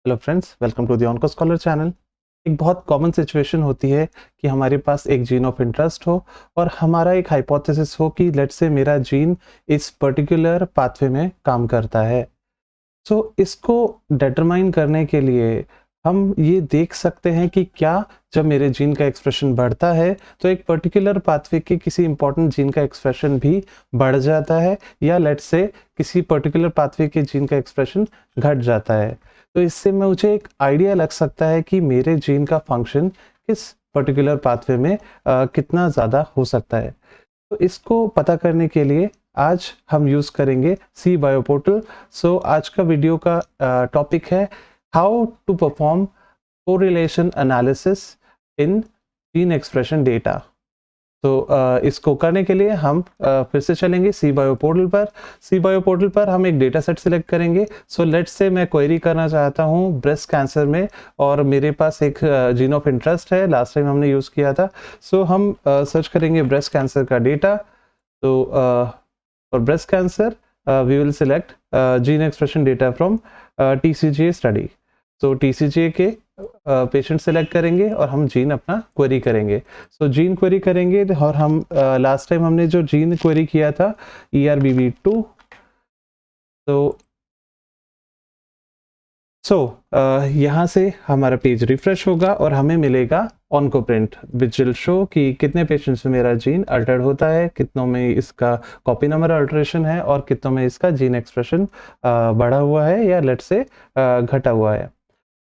Hello friends, welcome to the onco scholar channel. एक बहुत common situation होती है कि हमारे पास एक जीन ऑफ इंटरेस्ट हो और हमारा एक हाइपोथेसिस हो कि लेट्स से मेरा जीन इस पर्टिकुलर पाथवे में काम करता है। सो इसको डिटरमाइन करने के लिए हम ये देख सकते हैं कि क्या जब मेरे जीन का एक्सप्रेशन बढ़ता है तो एक पर्टिकुलर पाथवे के किसी इंपॉर्टेंट जीन का एक्सप्रेशन भी बढ़ जाता है, या लेट्स से किसी पर्टिकुलर पाथवे के जीन का एक्सप्रेशन घट जाता है। तो इससे मुझे एक आइडिया लग सकता है कि मेरे जीन का फंक्शन किस पर्टिकुलर पाथवे में कितना ज़्यादा हो सकता है। तो इसको पता करने के लिए आज हम यूज़ करेंगे सी बायोपोर्टल। सो आज का वीडियो का टॉपिक है how to perform correlation analysis in gene expression data. तो इसको करने के लिए हम फिर से चलेंगे सी बायो पोर्टल पर। सी बायो पोर्टल पर हम एक डेटा सेट सिलेक्ट करेंगे। सो लेट्स से मैं क्वेरी करना चाहता हूँ ब्रेस्ट कैंसर में, और मेरे पास एक जीन ऑफ इंटरेस्ट है, लास्ट टाइम हमने यूज़ किया था। सो हम सर्च करेंगे ब्रेस्ट कैंसर का डेटा। तो for breast cancer we will select gene expression data from TCGA study. तो TCGA के पेशेंट सेलेक्ट करेंगे और हम जीन अपना क्वेरी करेंगे। सो जीन क्वेरी करेंगे और हम लास्ट टाइम हमने जो जीन क्वेरी किया था ERBB2। यहाँ से हमारा पेज रिफ्रेश होगा और हमें मिलेगा ऑनकोप्रिंट विच विल शो कि कितने पेशेंट्स में मेरा जीन अल्टर्ड होता है, कितनों में इसका कॉपी नंबर अल्टरेशन है और कितनों में इसका जीन एक्सप्रेशन बढ़ा हुआ है या लेट से घटा हुआ है।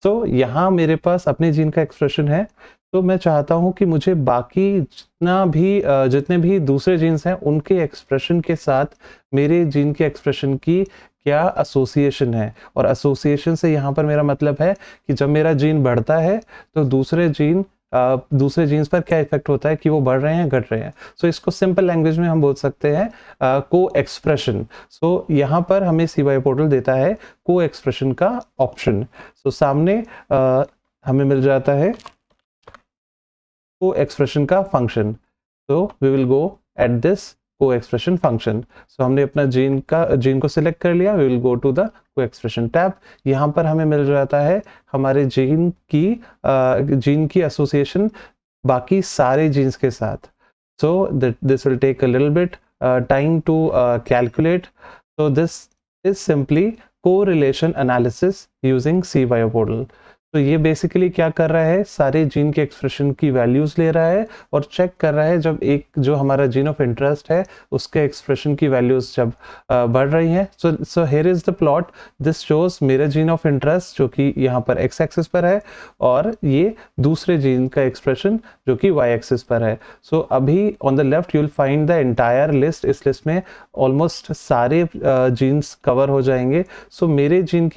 तो यहाँ मेरे पास अपने जीन का एक्सप्रेशन है। तो मैं चाहता हूँ कि मुझे बाकी जितने भी दूसरे जीन्स हैं उनके एक्सप्रेशन के साथ मेरे जीन के एक्सप्रेशन की क्या एसोसिएशन है। और एसोसिएशन से यहाँ पर मेरा मतलब है कि जब मेरा जीन बढ़ता है तो दूसरे जीन्स पर क्या इफेक्ट होता है, कि वो बढ़ रहे हैं घट रहे हैं। सो इसको सिंपल लैंग्वेज में हम बोल सकते हैं को एक्सप्रेशन। सो यहाँ पर हमें सीवाई पोर्टल देता है को एक्सप्रेशन का ऑप्शन। सो सामने हमें मिल जाता है को एक्सप्रेशन का फंक्शन। तो we will go at this co expression function. So हमने अपना जीन को सिलेक्ट कर लिया। We will go to the co expression tab. यहाँ पर हमें मिल जाता है हमारे जीन की एसोसिएशन बाकी सारे जीन्स के साथ। So this will take a little bit time to calculate. So this is simply correlation analysis using cBioPortal. तो ये बेसिकली क्या कर रहा है, सारे जीन के एक्सप्रेशन की वैल्यूज ले रहा है और चेक कर रहा है जब एक जो हमारा जीन ऑफ इंटरेस्ट है उसके एक्सप्रेशन की वैल्यूज जब बढ़ रही हैं। So here is the plot. This shows मेरा जीन ऑफ इंटरेस्ट जो कि यहाँ पर एक्स एक्सिस पर है, और ये दूसरे जीन का एक्सप्रेशन जो कि वाई एक्सिस पर है। सो अभी on the left you will find the entire list. इस लिस्ट में ऑलमोस्ट सारे जीन्स कवर हो जाएंगे। सो मेरे जीन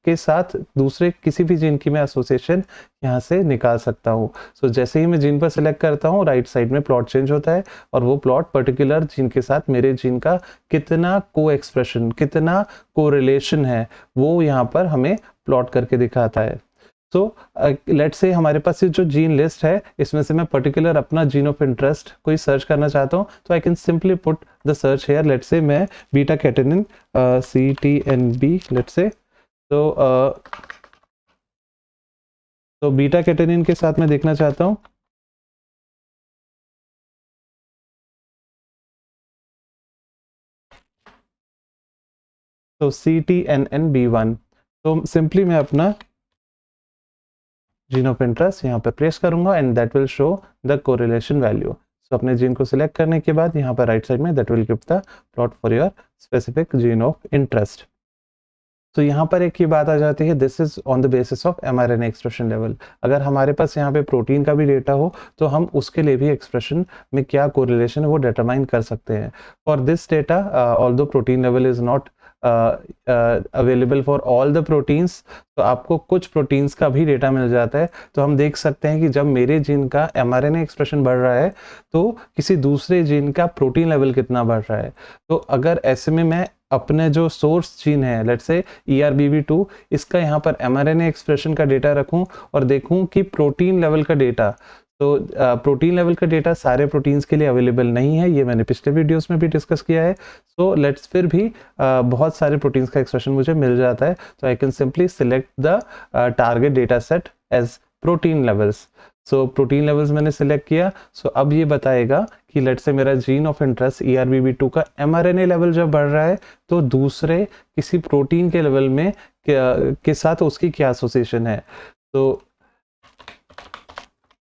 के साथ दूसरे किसी भी जीन की मैं एसोसिएशन यहाँ से निकाल सकता हूँ। सो जैसे ही मैं जीन पर सिलेक्ट करता हूँ राइट साइड में प्लॉट चेंज होता है, और वो प्लॉट पर्टिकुलर जीन के साथ मेरे जीन का कितना को एक्सप्रेशन, कितना कोरिलेशन है, वो यहाँ पर हमें प्लॉट करके दिखाता है। सो लेट्स से हमारे पास ये जो जीन लिस्ट है इसमें से मैं पर्टिकुलर अपना जीन ऑफ इंटरेस्ट कोई सर्च करना चाहता हूँ, तो I can simply put the search here. Let's say मैं beta catenin CTNB let's say. तो बीटा कैटेनिन के साथ मैं देखना चाहता हूँ तो CTNNB1। तो सिंपली मैं अपना जीन ऑफ इंटरेस्ट यहाँ पर प्लेस करूंगा and that will show the correlation value. So अपने जीन को सिलेक्ट करने के बाद यहाँ पर राइट साइड में that will give the plot for your specific gene of interest. तो यहाँ पर एक ही बात आ जाती है, this is on the basis of mRNA expression level. अगर हमारे पास यहाँ पे प्रोटीन का भी डेटा हो तो हम उसके लिए भी एक्सप्रेशन में क्या कोरिलेशन है वो डिटरमाइन कर सकते हैं। For this data although protein level is not available for all the proteins, तो आपको कुछ प्रोटीन्स का भी डेटा मिल जाता है। तो हम देख सकते हैं कि जब मेरे जीन का mRNA एक्सप्रेशन बढ़ रहा है तो किसी दूसरे जीन का प्रोटीन लेवल कितना बढ़ रहा है। तो अगर ऐसे में मैं अपने जो सोर्स जीन है लेट्स से ERBB2, इसका यहाँ पर mRNA एक्सप्रेशन का डेटा रखूं और देखूं कि प्रोटीन लेवल का डेटा, तो प्रोटीन लेवल का डेटा सारे प्रोटीन्स के लिए अवेलेबल नहीं है, ये मैंने पिछले वीडियोस में भी डिस्कस किया है। सो लेट्स फिर भी बहुत सारे प्रोटीन्स का एक्सप्रेशन मुझे मिल जाता है, तो I can simply select the target data set as protein levels. So protein levels मैंने सिलेक्ट किया। सो अब ये बताएगा कि लेट से मेरा जीन ऑफ इंटरेस्ट ERBB2 का mRNA लेवल जब बढ़ रहा है तो दूसरे किसी प्रोटीन के लेवल में के साथ उसकी क्या एसोसिएशन है। तो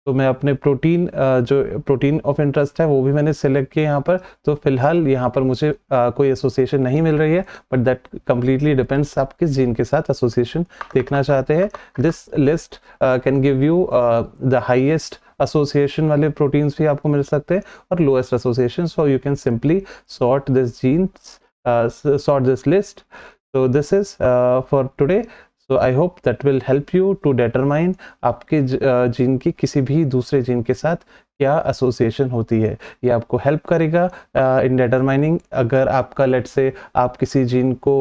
मैं अपने प्रोटीन जो प्रोटीन ऑफ इंटरेस्ट है वो भी मैंने सेलेक्ट किया यहाँ पर। तो फिलहाल यहाँ पर मुझे कोई एसोसिएशन नहीं मिल रही है, बट दैट कम्प्लीटली डिपेंड्स आप किस जीन के साथ एसोसिएशन देखना चाहते हैं। This list can give you the highest association वाले प्रोटीन्स भी आपको मिल सकते हैं और lowest association. So you can simply sort this genes sort this list. So this is for today. So I hope that will help you to determine आपके gene की किसी भी दूसरे जीन के साथ क्या एसोसिएशन होती है। ये आपको हेल्प करेगा इन डिटरमाइनिंग, अगर आपका लेट से आप किसी जीन को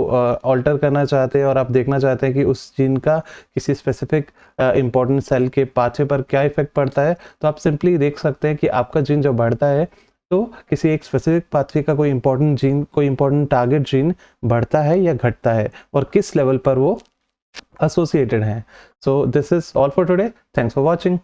ऑल्टर करना चाहते हैं और आप देखना चाहते हैं कि उस जीन का किसी स्पेसिफिक इंपॉर्टेंट सेल के पाथवे पर क्या इफेक्ट पड़ता है, तो आप सिंपली देख सकते हैं कि आपका जीन जब बढ़ता है तो किसी एक स्पेसिफिक पाथवे का कोई इंपॉर्टेंट जीन, कोई इंपॉर्टेंट टारगेट जीन बढ़ता है या घटता है और किस लेवल पर वो एसोसिएटेड हैं। सो this is all for today. Thanks for watching.